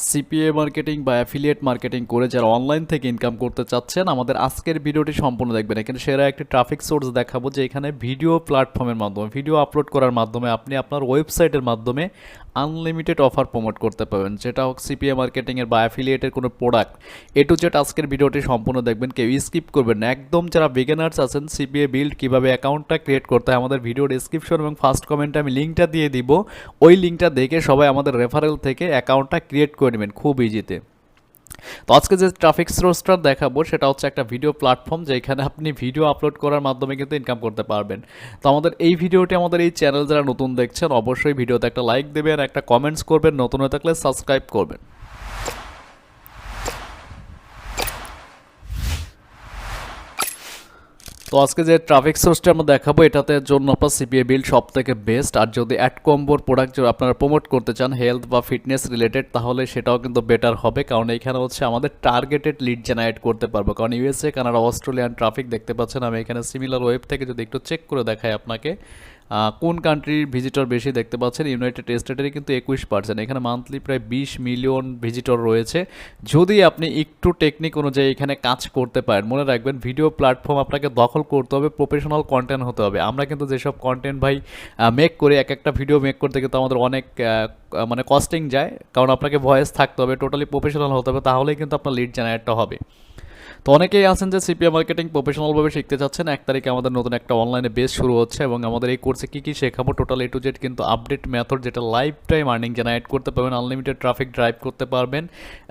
CPA marketing বা affiliate marketing করে যারা অনলাইন থেকে ইনকাম করতে চাচ্ছেন আমাদের আজকের ভিডিওটি সম্পূর্ণ দেখবেন। এখানে সেরা একটি ট্রাফিক সোর্স দেখাবো যে এখানে ভিডিও প্ল্যাটফর্মের মাধ্যমে ভিডিও আপলোড করার মাধ্যমে আপনি আপনার ওয়েবসাইটের মাধ্যমে আনলিমিটেড অফার প্রমোট করতে পারবেন, যেটা হোক সিপিএ মার্কেটিংয়ের বা অ্যাফিলিয়েটের কোনো প্রোডাক্ট। এ টু জেড আজকের ভিডিওটি সম্পূর্ণ দেখবেন, কেউ স্কিপ করবেন না। একদম যারা বিগিনার্স আছেন সিপিএ বিল্ড কীভাবে অ্যাকাউন্টটা ক্রিয়েট করতে হয় আমাদের ভিডিও ডিসক্রিপশন এবং ফার্স্ট কমেন্টে আমি লিঙ্কটা দিয়ে দিব। ওই লিঙ্কটা দেখে সবাই আমাদের রেফারেল থেকে অ্যাকাউন্টটা ক্রিয়েট করে নেবেন খুব ইজিতে। তো আজকে যে ট্রাফিক সোর্সটা দেখাবো সেটা হচ্ছে একটা ভিডিও প্ল্যাটফর্ম, যেখানে আপনি ভিডিও আপলোড করার মাধ্যমে কিন্তু ইনকাম করতে পারবেন। তো আমাদের এই ভিডিওটি আমাদের এই চ্যানেল যারা নতুন দেখছেন অবশ্যই ভিডিওতে একটা লাইক দেবেন, একটা কমেন্টস করবেন, নতুন হয়ে থাকলে সাবস্ক্রাইব করবেন। তো আজকে যে ট্রাফিক সোর্সটা আমরা দেখাবো এটাতে জন্য আপনার সিপিএ বিল্ড সব থেকে বেস্ট। আর যদি অ্যাড কম্বোর প্রোডাক্ট আপনারা প্রমোট করতে চান হেলথ বা ফিটনেস রিলেটেড, তাহলে সেটাও কিন্তু বেটার হবে, কারণ এখানে হচ্ছে আমাদের টার্গেটেড লিড জেনারেট করতে পারবো। কারণ ইউএসএ, কানাডা, অস্ট্রেলিয়ান ট্রাফিক দেখতে পাচ্ছেন। আমি এখানে সিমিলার ওয়েব থেকে যদি একটু চেক করে দেখাই আপনাকে কোন কান্ট্রির ভিজিটর বেশি দেখতে পাচ্ছেন, ইউনাইটেড স্টেটেরই কিন্তু 21%। এখানে মান্থলি প্রায় 20 মিলিয়ন ভিজিটর রয়েছে। যদি আপনি একটু টেকনিক অনুযায়ী এখানে কাজ করতে পারেন, মনে রাখবেন ভিডিও প্ল্যাটফর্ম আপনাকে দখল করতে হবে, প্রফেশনাল কন্টেন্ট হতে হবে। আমরা কিন্তু যেসব কন্টেন্ট ভাই মেক করি, এক একটা ভিডিও মেক করতে কিন্তু আমাদের অনেক মানে কস্টিং যায়, কারণ আপনাকে ভয়েস থাকতে হবে, টোটালি প্রফেশনাল হতে হবে, তাহলেই কিন্তু আপনার লিড জেনারেটটা হবে। তো অনেকেই আছেন যে সিপিএ মার্কেটিং প্রফেশনালভাবে শিখতে চাচ্ছেন। 1 তারিখে আমাদের নতুন একটা অনলাইনে বেস শুরু হচ্ছে এবং আমাদের এই কোর্সে কী কী শেখাবো টোটাল এ টু জেড কিন্তু আপডেট মেথড, যেটা লাইফ টাইম আর্নিং জেনারেট করতে পারবেন, আনলিমিটেড ট্রাফিক ড্রাইভ করতে পারবেন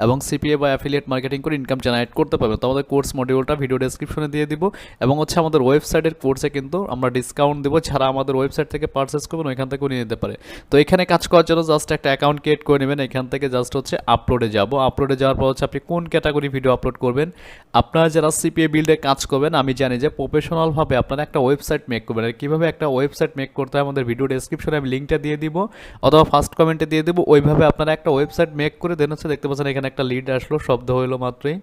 এবং সিপিএ বা অ্যাফিলিয়েট মার্কেটিং করে ইনকাম জেনারেট করতে পারবেন। তো আমাদের কোর্স মডিউলটা ভিডিও ডেসক্রিপশনে দিয়ে দিব এবং হচ্ছে আমাদের ওয়েবসাইটের কোর্সে কিন্তু আমরা ডিসকাউন্ট দেবো, যারা আমাদের ওয়েবসাইট থেকে পারচেস করবেন ওইখান থেকেও নিয়ে নিতে পারে। তো এখানে কাজ করার জন্য জাস্ট একটা অ্যাকাউন্ট ক্রিয়েট করে নেবেন। এখান থেকে জাস্ট হচ্ছে আপলোডে যাব। আপলোডে যাওয়ার পর হচ্ছে আপনি কোন ক্যাটাগরি ভিডিও আপলোড করবেন। আপনারা যারা সিপিএ বিল্ডে কাজ করবেন, আমি জানি যে প্রফেশনালভাবে আপনারা একটা ওয়েবসাইট মেক করবেন। আর কীভাবে একটা ওয়েবসাইট মেক করতে হয় আমাদের ভিডিও ডেসক্রিপশনে আমি লিঙ্কটা দিয়ে দিব অথবা ফার্স্ট কমেন্টে দিয়ে দিব। ওইভাবে আপনারা একটা ওয়েবসাইট মেক করে দেন হচ্ছে, দেখতে পাচ্ছেন এখানে একটা লিড আসলো, শব্দ হইলো মাত্রই।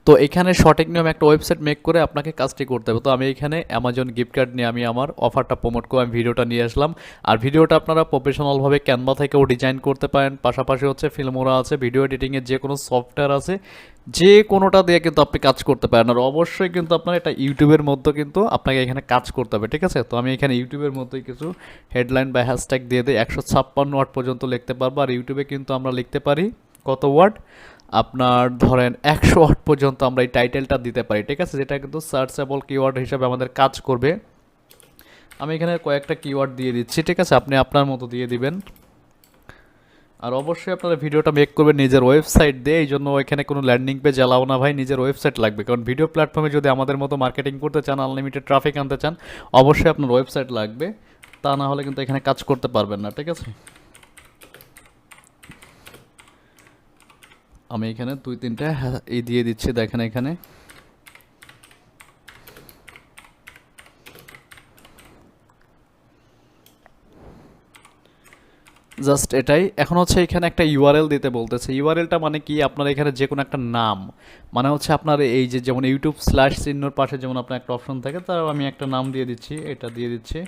তো এখানে সঠিক নিয়মে একটা ওয়েবসাইট মেক করে আপনাকে কাজটি করতে হবে। তো আমি এখানে অ্যামাজন গিফট কার্ড নিয়ে আমি আমার অফারটা প্রমোট করে আমি ভিডিওটা নিয়ে আসলাম। আর ভিডিওটা আপনারা প্রফেশনালভাবে ক্যানভা থেকেও ডিজাইন করতে পারেন, পাশাপাশি হচ্ছে ফিল্মোরা আছে, ভিডিও এডিটিংয়ের যে কোনো সফটওয়্যার আছে, যে কোনোটা দিয়ে কিন্তু আপনি কাজ করতে পারেন। আর অবশ্যই কিন্তু আপনার এটা ইউটিউবের মধ্যে কিন্তু আপনাকে এখানে কাজ করতে হবে, ঠিক আছে। তো আমি এখানে ইউটিউবের মধ্যেই কিছু হেডলাইন বা হ্যাশট্যাগ দিয়ে দিই, 156 ওয়ার্ড পর্যন্ত লিখতে পারবো। আর ইউটিউবে কিন্তু আমরা লিখতে পারি কত ওয়ার্ড, আপনার ধরেন 100 ওয়ার্ড পর্যন্ত আমরা এই টাইটেলটা দিতে পারি, ঠিক আছে, যেটা কিন্তু সার্চেবল কিওয়ার্ড হিসাবে আমাদের কাজ করবে। আমি এখানে কয়েকটা কিওয়ার্ড দিয়ে দিচ্ছি, ঠিক আছে, আপনি আপনার মতো দিয়ে দিবেন। আর অবশ্যই আপনারা ভিডিওটা মেক করবেন নিজের ওয়েবসাইট দিয়ে, এই জন্য এখানে কোনো ল্যান্ডিং পেজ এলাও না ভাই, নিজের ওয়েবসাইট লাগবে। কারণ ভিডিও প্ল্যাটফর্মে যদি আমাদের মতো মার্কেটিং করতে চান, আনলিমিটেড ট্রাফিক আনতে চান, অবশ্যই আপনার ওয়েবসাইট লাগবে, তা না হলে কিন্তু এখানে কাজ করতে পারবেন না, ঠিক আছে। আমি এখানে 2-3টা এই দিয়ে দিচ্ছি, দেখেন এখানে জাস্ট এটাই। এখন হচ্ছে এখানে একটা ইউআরএল দিতে বলতেছে। ইউআরএলটা মানে কি, আপনার এখানে যে কোনো একটা নাম, মানে হচ্ছে আপনার এই যে যেমন ইউটিউব স্ল্যাশ চিহ্নর পাশে যেমন আপনার একটা অপশন থাকে, তার আমি একটা নাম দিয়ে দিচ্ছি, এটা দিয়ে দিচ্ছি,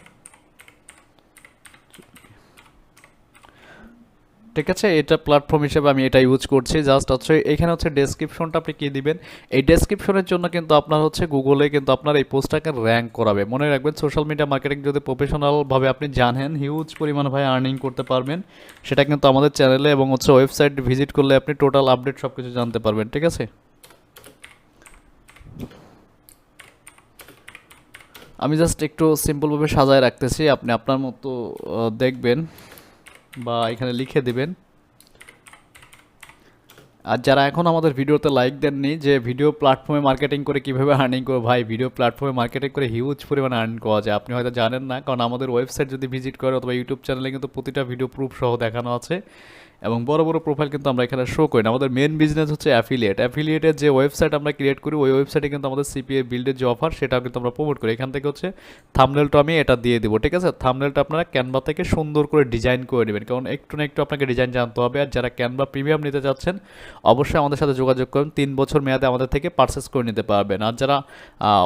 ঠিক আছে। এটা প্ল্যাটফর্ম হিসেবে আমি এটা ইউজ করছি। জাস্ট হচ্ছে এখানে হচ্ছে ডেসক্রিপশনটা আপনি কী দিবেন, এই ডেসক্রিপশনের জন্য কিন্তু আপনার হচ্ছে গুগলে কিন্তু আপনার এই পোস্টটাকে র্যাঙ্ক করাবে। মনে রাখবেন সোশ্যাল মিডিয়া মার্কেটিং যদি প্রফেশনালভাবে আপনি জানেন, হিউজ পরিমাণ ভাই আর্নিং করতে পারবেন। সেটা কিন্তু আমাদের চ্যানেলে এবং হচ্ছে ওয়েবসাইট ভিজিট করলে আপনি টোটাল আপডেট সব কিছু জানতে পারবেন, ঠিক আছে। আমি জাস্ট একটু সিম্পলভাবে সাজায় রাখতেছি, আপনি আপনার মতো দেখবেন বা এখানে লিখে দিবেন। আর যারা এখন আমাদের ভিডিওতে লাইক দেননি, যে ভিডিও প্ল্যাটফর্মে মার্কেটিং করে কীভাবে আর্নিং করবো, ভাই ভিডিও প্ল্যাটফর্মে মার্কেটিং করে হিউজ পরিমাণে আর্ন করা যায়, আপনি হয়তো জানেন না। কারণ আমাদের ওয়েবসাইট যদি ভিজিট করে অথবা ইউটিউব চ্যানেলে কিন্তু প্রতিটা ভিডিও প্রুফ সহ দেখানো আছে এবং বড় বড় প্রোফাইল কিন্তু আমরা এখানে শো করি না। আমাদের মেন বিজনেস হচ্ছে অ্যাফিলিয়েট। অ্যাফিলিয়েটের যে ওয়েবসাইট আমরা ক্রিয়েট করি, ওই ওয়েবসাইটে কিন্তু আমাদের সিপিএ বিল্ডের যে অফার সেটাও কিন্তু আমরা প্রমোট করি। এখান থেকে হচ্ছে থাম্বনেলটা আমি এটা দিয়ে দিব, ঠিক আছে। থাম্বনেলটা আপনারা ক্যানভা থেকে সুন্দর করে ডিজাইন করে নেবেন, কারণ একটু না একটু আপনাকে ডিজাইন জানতে হবে। আর যারা ক্যানভা প্রিমিয়াম নিতে চাচ্ছেন অবশ্যই আমাদের সাথে যোগাযোগ করুন, 3 বছর মেয়াদে আমাদের থেকে পারচেস করে নিতে পারবেন। আর যারা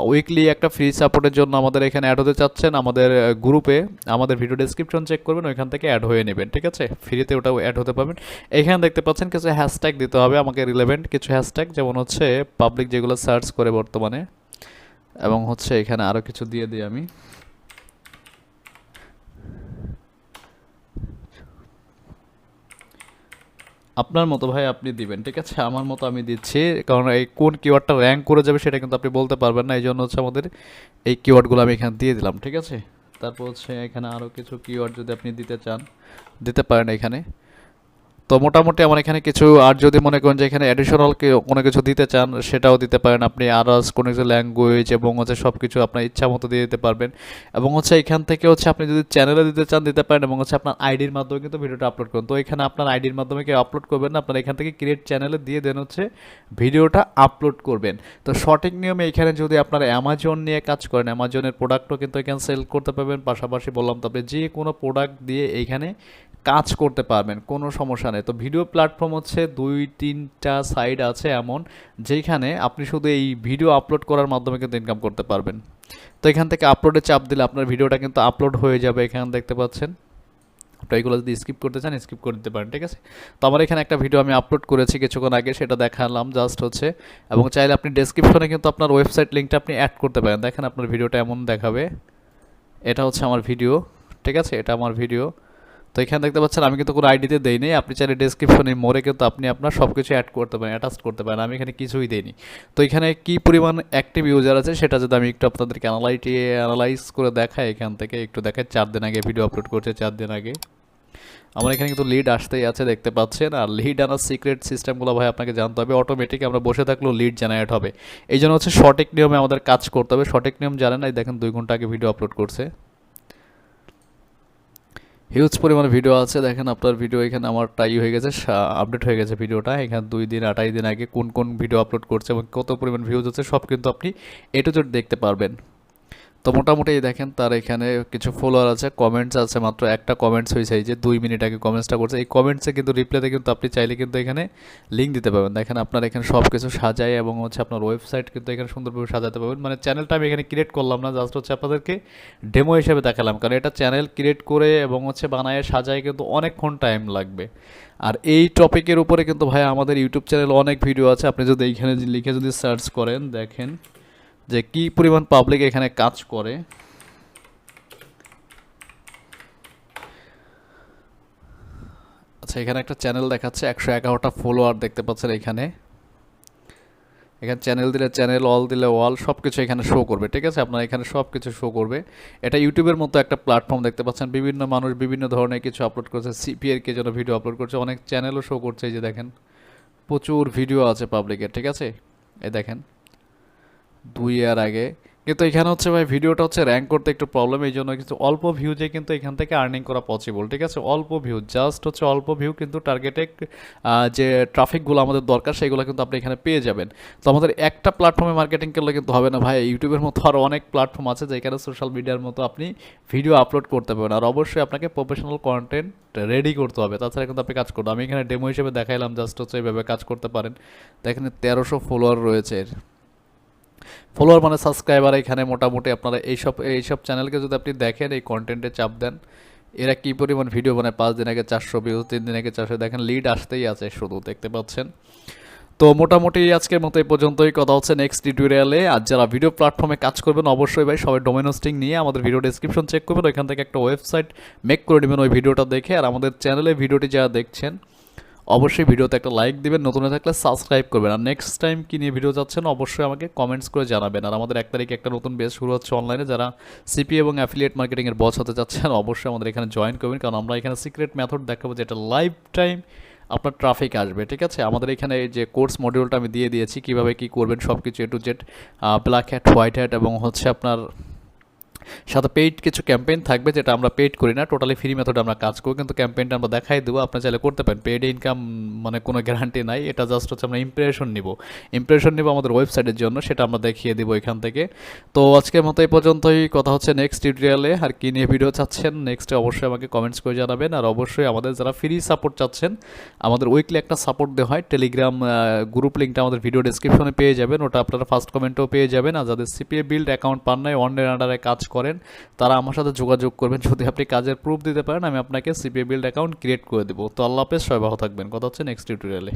উইকলি একটা ফ্রি সাপোর্টের জন্য আমাদের এখানে অ্যাড হতে চাচ্ছেন, আমাদের গ্রুপে আমাদের ভিডিও ডেসক্রিপশন চেক করবেন, ওইখান থেকে অ্যাড হয়ে নেবেন, ঠিক আছে। ফ্রিতে ওটাও অ্যাড হতে পারবেন। পারবেন। এখানে দেখতে পাচ্ছেন কিছু হ্যাশট্যাগ দিতে হবে আমাকে, রিলেভেন্ট কিছু হ্যাশট্যাগ, যেমন হচ্ছে পাবলিক যেগুলো সার্চ করে বর্তমানে, এবং হচ্ছে এখানে আরও কিছু দিয়ে দিই আমি। আপনার মতো ভাই আপনি দিবেন, ঠিক আছে, আমার মতো আমি দিচ্ছি, কারণ এই কোন কিওয়ার্ডটা র্যাঙ্ক করে যাবে সেটা কিন্তু আপনি বলতে পারবেন না, এই জন্য হচ্ছে আমাদের এই কিওয়ার্ডগুলো আমি এখানে দিয়ে দিলাম, ঠিক আছে। তারপর হচ্ছে এখানে আরও কিছু কিওয়ার্ড যদি আপনি দিতে চান দিতে পারেন এখানে। তো মোটামুটি আমার এখানে কিছু, আর যদি মনে করেন যে এখানে অ্যাডিশনাল কোনো কিছু দিতে চান সেটাও দিতে পারেন আপনি, আদার্স কোনো কিছু ল্যাঙ্গুয়েজ এবং হচ্ছে সব কিছু আপনার ইচ্ছা মতো দিয়ে দিতে পারবেন। এবং হচ্ছে এখান থেকে হচ্ছে আপনি যদি চ্যানেলে দিতে চান দিতে পারেন, এবং হচ্ছে আপনার আইডির মাধ্যমে কিন্তু ভিডিওটা আপলোড করুন। তো এখানে আপনার আইডির মাধ্যমে কেউ আপলোড করবেন না, আপনার এখান থেকে ক্রিয়েট চ্যানেলে দিয়ে দেন হচ্ছে ভিডিওটা আপলোড করবেন। তো সঠিক নিয়মে এখানে যদি আপনার অ্যামাজন নিয়ে কাজ করেন, অ্যামাজনের প্রোডাক্টও কিন্তু এখানে সেল করতে পারবেন, পাশাপাশি বললাম তো আপনি যে কোনো প্রোডাক্ট দিয়ে এইখানে কাজ করতে পারবেন, কোনো সমস্যা নেই। তো ভিডিও প্ল্যাটফর্ম হচ্ছে 2-3টা সাইট আছে এমন, যেখানে আপনি শুধু এই ভিডিও আপলোড করার মাধ্যমে কিন্তু ইনকাম করতে পারবেন। তো এখান থেকে আপলোডে চাপ দিলে আপনার ভিডিওটা কিন্তু আপলোড হয়ে যাবে, এখানে দেখতে পাচ্ছেন। আপনি এগুলো যদি স্কিপ করতে চান স্কিপ করে দিতে পারেন, ঠিক আছে। তো আমার এখানে একটা ভিডিও আমি আপলোড করেছি কিছুক্ষণ আগে, সেটা দেখালাম জাস্ট হচ্ছে, এবং চাইলে আপনি ডেসক্রিপশনে কিন্তু আপনার ওয়েবসাইট লিঙ্কটা আপনি অ্যাড করতে পারেন। দেখেন আপনার ভিডিওটা এমন দেখাবে, এটা হচ্ছে আমার ভিডিও, ঠিক আছে, এটা আমার ভিডিও। তো এখানে দেখতে পাচ্ছেন আমি কিন্তু কোনো আইডিতে দেই নেই, আপনি চাইলে ডেসক্রিপশনে মোড়ে কিন্তু আপনি আপনার সব কিছু অ্যাড করতে পারেন, অ্যাটাচ করতে পারেন, আমি এখানে কিছুই দেইনি। তো এখানে কি পরিমাণ অ্যাক্টিভ ইউজার আছে সেটা যদি আমি একটু আপনাদেরকে অ্যানালাইজ করে দেখাই, এখান থেকে একটু দেখাই। 4 দিন আগে ভিডিও আপলোড করছে, 4 দিন আগে। আমার এখানে কিন্তু লিড আসতেই আছে দেখতে পাচ্ছেন। আর লিড আনার সিক্রেট সিস্টেমগুলো ভাই আপনাকে জানতে হবে, অটোমেটিক আমরা বসে থাকলেও লিড জেনারেট হবে। এই জন্য হচ্ছে সঠিক নিয়মে আমাদের কাজ করতে হবে, সঠিক নিয়ম জানেন না, দেখেন 2 ঘন্টা আগে ভিডিও আপলোড করছে, হিউজ পরিমাণে ভিডিও আছে। দেখেন আপনার ভিডিও এখানে আমারটা হয়ে গেছে, আপডেট হয়ে গেছে ভিডিওটা, এখানে 2 দিন 28 দিন আগে কোন কোন ভিডিও আপলোড করছে এবং কত পরিমাণ ভিউজ হচ্ছে সব কিন্তু আপনি এ টু জেড দেখতে পারবেন। তো মোটামুটি দেখেন তার এখানে কিছু ফলোয়ার আছে, কমেন্টস আছে মাত্র একটা কমেন্টস হয়েছে, এই যে 2 মিনিট আগে কমেন্টসটা করছে, এই কমেন্টসে কিন্তু রিপ্লাইতে কিন্তু আপনি চাইলে কিন্তু এখানে লিঙ্ক দিতে পারবেন। দেখেন আপনার এখানে সব কিছু সাজায় এবং হচ্ছে আপনার ওয়েবসাইট কিন্তু এখানে সুন্দরভাবে সাজাতে পারবেন। মানে চ্যানেলটা আমি এখানে ক্রিয়েট করলাম না, জাস্ট হচ্ছে আপনাদেরকে ডেমো হিসেবে দেখালাম, কারণ এটা চ্যানেল ক্রিয়েট করে এবং হচ্ছে বানায় সাজায় কিন্তু অনেকক্ষণ টাইম লাগবে। আর এই টপিকের উপরে কিন্তু ভাই আমাদের ইউটিউব চ্যানেল অনেক ভিডিও আছে, আপনি যদি এইখানে লিখে যদি সার্চ করেন দেখেন যে কি পরিমাণ পাবলিক এখানে কাজ করে। আচ্ছা এখানে একটা চ্যানেল দেখাচ্ছে 111টা ফলোয়ার দেখতে পাচ্ছেন এখানে, এখানে চ্যানেল দিলে চ্যানেল, অল দিলে অল, সব কিছু এখানে শো করবে, ঠিক আছে, আপনার এখানে সব কিছু শো করবে। এটা ইউটিউবের মতো একটা প্ল্যাটফর্ম দেখতে পাচ্ছেন, বিভিন্ন মানুষ বিভিন্ন ধরনের কিছু আপলোড করছে, সিপিএর কে জন্য ভিডিও আপলোড করছে, অনেক চ্যানেলও শো করছে, এই যে দেখেন প্রচুর ভিডিও আছে পাবলিকের, ঠিক আছে, এই দেখেন 2 ইয়ার আগে। কিন্তু এখানে হচ্ছে ভাই ভিডিওটা হচ্ছে র্যাঙ্ক করতে একটু প্রবলেম, এই জন্য কিন্তু অল্প ভিউজে কিন্তু এখান থেকে আর্নিং করা পসিবল, ঠিক আছে, অল্প ভিউ, জাস্ট হচ্ছে অল্প ভিউ, কিন্তু টার্গেটে যে ট্রাফিকগুলো আমাদের দরকার সেগুলো কিন্তু আপনি এখানে পেয়ে যাবেন। তো আমাদের একটা প্ল্যাটফর্মে মার্কেটিং করলে কিন্তু হবে না ভাই, ইউটিউবের মতো আরও অনেক প্ল্যাটফর্ম আছে যেখানে সোশ্যাল মিডিয়ার মতো আপনি ভিডিও আপলোড করতে পারবেন, আর অবশ্যই আপনাকে প্রফেশনাল কন্টেন্ট রেডি করতে হবে, তাছাড়া কিন্তু আপনি কাজ করবেন। আমি এখানে ডেমো হিসেবে দেখাইলাম, জাস্ট হচ্ছে এইভাবে কাজ করতে পারেন। দেখেন 1300 ফলোয়ার রয়েছে, ফলোয়ার মানে সাবস্ক্রাইবার। এখানে মোটামুটি আপনারা এইসব চ্যানেলকে যদি আপনি দেখেন, এই কন্টেন্টে চাপ দেন, এরা কী পরিমাণ ভিডিও বানায়, 5 দিন আগে 400 ভিউজ, 3 দিন আগে 400, দেখেন লিড আসতেই আছে শুধু, দেখতে পাচ্ছেন। তো মোটামুটি আজকের মতো এই পর্যন্তই, কথা হচ্ছে নেক্সট টিউটোরিয়ালে। আর যারা ভিডিও প্ল্যাটফর্মে কাজ করবেন অবশ্যই ভাই সবাই ডোমেন হোস্টিং নিয়ে আমাদের ভিডিও ডেসক্রিপশন চেক করবেন, ওইখান থেকে একটা ওয়েবসাইট মেক করে নেবেন ওই ভিডিওটা দেখে। আর আমাদের চ্যানেলে ভিডিওটি যারা দেখছেন অবশ্যই ভিডিওতে একটা লাইক দিবেন, নতুন হয়ে থাকলে সাবস্ক্রাইব করবেন। আর নেক্সট টাইম কী নিয়ে ভিডিও যাচ্ছেন অবশ্যই আমাকে কমেন্টস করে জানাবেন। আর আমাদের 1 তারিখে একটা নতুন বেচ শুরু হচ্ছে অনলাইনে, যারা সিপিএ এবং অ্যাফিলিয়েট মার্কেটিংয়ের বস হতে চাচ্ছেন অবশ্যই আমাদের এখানে জয়েন করবেন, কারণ আমরা এখানে সিক্রেট মেথড দেখাবো যেটা লাইফ টাইম আপনার ট্রাফিক আসবে, ঠিক আছে। আমাদের এখানে যে কোর্স মডিউলটা আমি দিয়ে দিয়েছি, কীভাবে কী করবেন সব কিছু A to Z, black hat, white hat, এবং হচ্ছে আপনার সাথে পেইড কিছু ক্যাম্পেইন থাকবে, যেটা আমরা পেইড করি না, টোটালি ফ্রি মেথডে আমরা কাজ করি, কিন্তু ক্যাম্পেইনটা আমরা দেখাই দেবো, আপনি চাইলে করতে পারেন। পেইড ইনকাম মানে কোনো গ্যারান্টি নাই, এটা জাস্ট হচ্ছে আমরা ইমপ্রেশন নিব আমাদের ওয়েবসাইটের জন্য, সেটা আমরা দেখিয়ে দেবো এখান থেকে। তো আজকের মতো এই পর্যন্তই, কথা হচ্ছে নেক্সট টিউটোরিয়ালে। আর কী নিয়ে ভিডিও চাচ্ছেন নেক্সটে অবশ্যই আমাকে কমেন্টস করে জানাবেন। আর অবশ্যই আমাদের যারা ফ্রি সাপোর্ট চাচ্ছেন, আমাদের উইকলি একটা সাপোর্ট দেওয়া হয়, টেলিগ্রাম গ্রুপ লিঙ্কটা আমাদের ভিডিও ডেসক্রিপশনে পেয়ে যাবেন, ওটা আপনারা ফার্স্ট কমেন্টেও পেয়ে যাবেন। আর যাদের সিপিএ বিল্ড অ্যাকাউন্ট পান নাই, অন্যের আন্ডারে কাজ করেন তারা আমার সাথে যোগাযোগ করবেন। যদি আপনি কাজের প্রুফ দিতে পারেন আমি আপনাকে সিপিএ বিল্ড অ্যাকাউন্ট ক্রিয়েট করে দেবো। তো আল্লাহ হাফেজ, সবাই ভালো থাকবেন, কথা হচ্ছে নেক্সট টিউটোরিয়ালে।